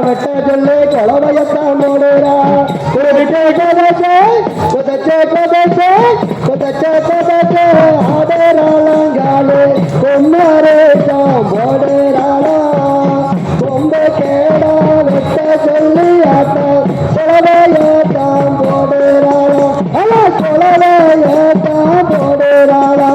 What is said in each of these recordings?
வெட்ட சொல்லி கொலவையத்தான் மோடுறா ஆதராளங்காலே கொன்னாரே தான் போடுறாளா ரொம்ப கேடா வெட்ட சொல்லி ஆட்டம் கொலவையத்தான் போடுறாளா கொலவையத்தான் போடுறாளா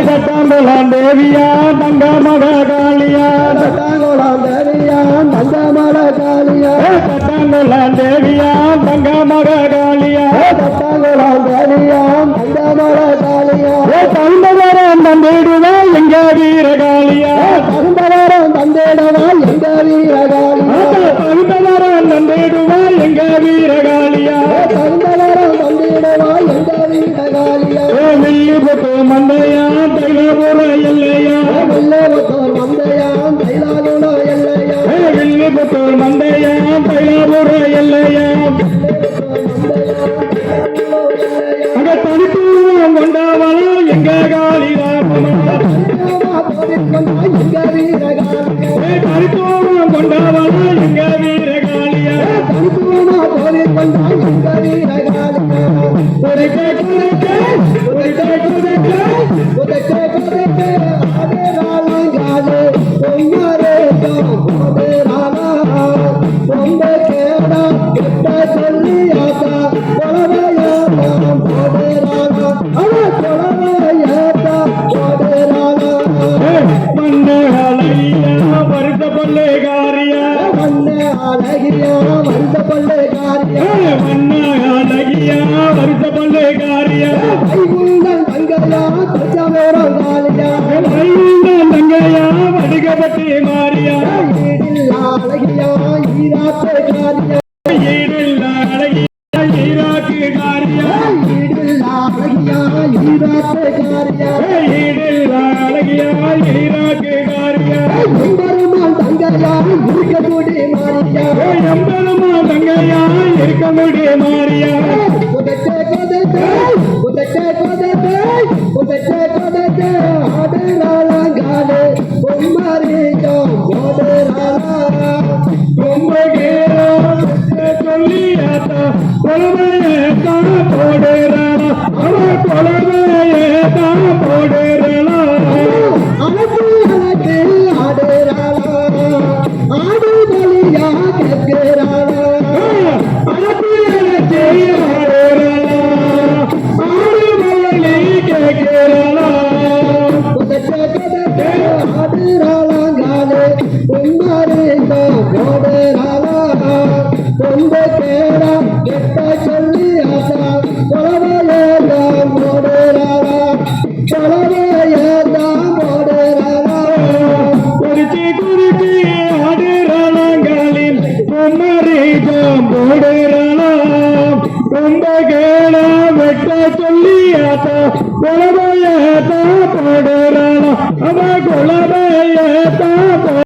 கட்டாங்குளம் தேவியா தங்க மக காளியா கட்டாங்குளம் தேவியா தங்க மக காளியா கட்டாங்குளம் தேவியா தங்க மக காளியா கட்டாங்குளம் தேவியா தங்க மக காளியா தகுந்தவரம் தந்திடுவா எங்க வீரகாளியா தகுந்தவரம் தந்திடுவா எங்க வீரகாளியா தகுந்தவரம் தந்திடுவா எங்க வீரகாளியா தகுந்தவரம் தந்திடுவா எங்க வீரகாளியா வில்லிபுத்து மந்தையா தைலாபுர எல்லையா வில்லிபுத்து மந்தையா தைலாபுர எல்லையா வில்லிபுத்து மந்தையா தைலாபுர எல்லையா அங்க தனித்துவம் கொண்டவளா எங்க காளிதாசமா தனித்துவம் கொண்டவளா எங்க வீரகாளியா அழகியா வருஷ பள்ளே காரியா அழகியா வருஷ பள்ளே காரியா கைகுண்டன் தங்கையா தஞ்சாவூரம் காளியா கைகுண்டன் தங்கையா வடிகப்பட்டி மாரியா ஈடில்லா அழகியா ஈராத்து காரியா ஈடில்லா அழகியா ஈராத்து காரியா ஈடில்லா அழகியா ஈராத்து காரியா ஈடில்லா அழகியா ஈராத்து காரியா தங்கையா இருக்க முடி மாரியா எம்பெருமா தங்கையா இருக்க முடி மாரியா ஆடராளங்காலே பொம்மாரியம் போடராளா ரொம்ப கேரா சொல்லியாத்தா கொலவையேத்தா போடராளா அவ கொலவையேத்தா போடராளா அழகு ஆடராளா ஆடு மொழியா கேட்கிறாளா அழகு ஆடு மொழி கேட்கிறாளா ஆடுறாளங்காலே பொம்மாரிந்தா போடுறாளா ரொம்ப கேடா கெட்ட சொல்லி ஆசா கொலவையேதான் போடுறாளா கொலவையேதான் போடுறாளா குறிச்சி குறிச்சி ஆடுறாளங்காலில் பொம்மரிதான் போடுறாளா ரொம்ப கேடா வெட்ட சொல்லி ஆசா கொலவையேதான் போடுறாளா அவ கொலவையேதான்